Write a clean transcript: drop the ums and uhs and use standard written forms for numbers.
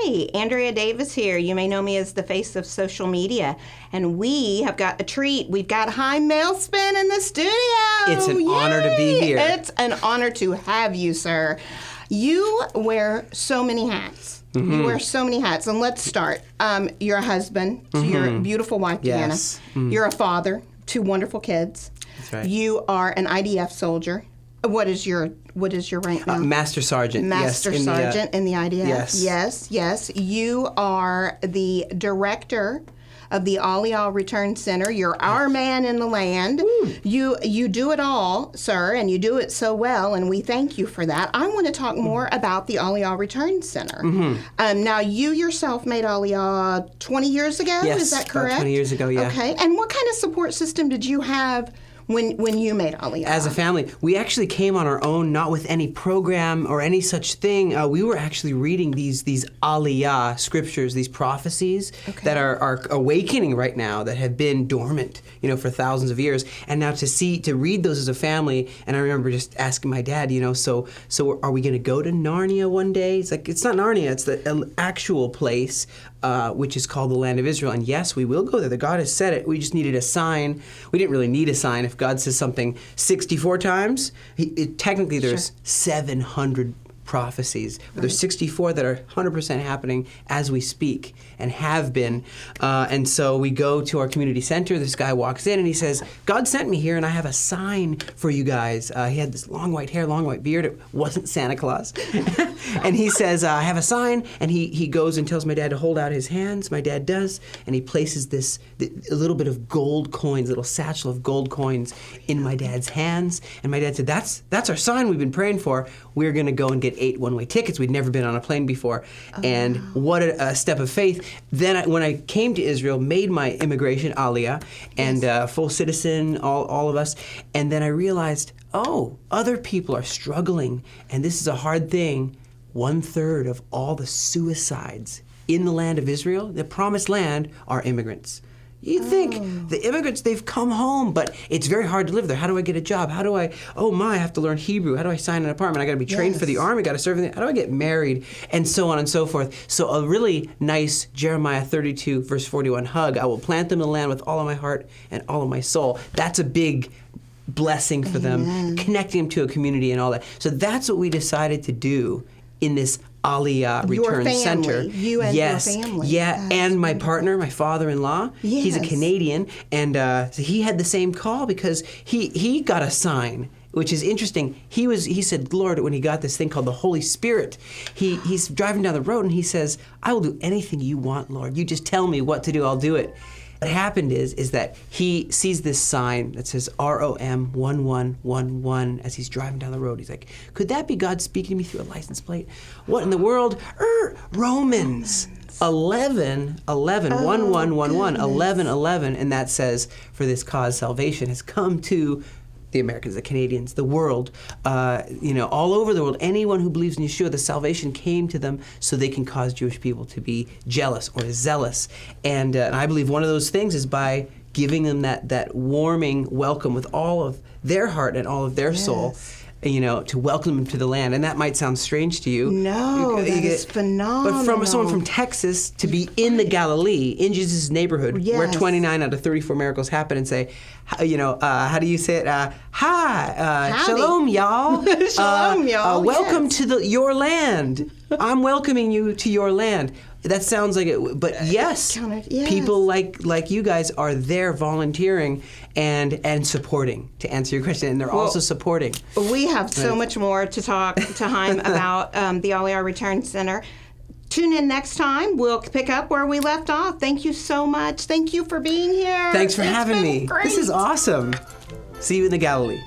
Hi, Andrea Davis here. You may know me as the face of social media. And we have got a treat. We've got Chaim Malespin in the studio. It's an honor to be here. It's an honor to have you, sir. You wear so many hats. Mm-hmm. You wear so many hats. And let's start. You're a husband to your beautiful wife, Deanna. Yes. Mm. You're a father, 2 wonderful kids. That's right. You are an IDF soldier. What is your rank now? Master Sergeant. Master Sergeant in the IDF. Yes. Yes. You are the director of the Aliyah Return Center. You're our man in the land. Woo. You do it all, sir, and you do it so well, and we thank you for that. I want to talk more about the Aliyah Return Center. Mm-hmm. Now, you yourself made Aliyah 20 years ago, yes, is that correct? About 20 years ago, yeah. Okay, and what kind of support system did you have when you made Aliyah? As a family, we actually came on our own, not with any program or any such thing. We were actually reading these Aliyah scriptures, these prophecies that are awakening right now, that have been dormant, for thousands of years. And now to read those as a family, and I remember just asking my dad, so are we going to go to Narnia one day? It's like, it's not Narnia, it's the actual place, which is called the land of Israel. And yes, we will go there. The God has said it. We just needed a sign. We didn't really need a sign. If God says something 64 times, technically there's 700 prophecies, but there's 64 that are 100% happening as we speak and have been. And so we go to our community center. This guy walks in and he says, God sent me here and I have a sign for you guys. He had this long white hair, long white beard. It wasn't Santa Claus. And he says, I have a sign. And he goes and tells my dad to hold out his hands. My dad does. And he places a little bit of gold coins, a little satchel of gold coins in my dad's hands. And my dad said, that's our sign we've been praying for. We're going to go and get 8 one-way tickets. We'd never been on a plane before. And what a step of faith. Then when I came to Israel, made my immigration, Aliyah, and full citizen, all of us. And then I realized, other people are struggling, and this is a hard thing. 1/3 of all the suicides in the land of Israel, the promised land, are immigrants. You'd think the immigrants, they've come home, but it's very hard to live there. How do I get a job? How do I have to learn Hebrew. How do I sign an apartment? I got to be trained for the army. Got to serve in the, how do I get married? And so on and so forth. So a really nice Jeremiah 32 verse 41 hug. I will plant them in the land with all of my heart and all of my soul. That's a big blessing for them, connecting them to a community and all that. So that's what we decided to do in this Aliyah Return Center. You and your family. Yeah, and my partner, my father-in-law, he's a Canadian, and so he had the same call because he got a sign, which is interesting. He said, Lord, when he got this thing called the Holy Spirit, he's driving down the road and he says, I will do anything you want, Lord. You just tell me what to do, I'll do it. What happened is that he sees this sign that says ROM 1111 as he's driving down the road. He's like, could that be God speaking to me through a license plate? What in the world? Romans 11, 1111, 11, and that says, for this cause salvation has come to the Americans, the Canadians, the world, all over the world. Anyone who believes in Yeshua, the salvation came to them so they can cause Jewish people to be jealous or zealous. And I believe one of those things is by giving them that warming welcome with all of their heart and all of their soul, to welcome them to the land. And that might sound strange to you. No, that is phenomenal. But from someone from Texas to be in the Galilee, in Jesus' neighborhood, where 29 out of 34 miracles happen, and say, how do you say it? Hi, shalom, y'all. Shalom, y'all. Welcome to your land. I'm welcoming you to your land. That sounds like it, but yes, people like you guys are there volunteering and supporting, to answer your question, and they're also supporting. We have so much more to talk to Chaim about the Aliyah Return Center. Tune in next time. We'll pick up where we left off. Thank you so much. Thank you for being here. Thanks for having me. Great. This is awesome. See you in the Galilee.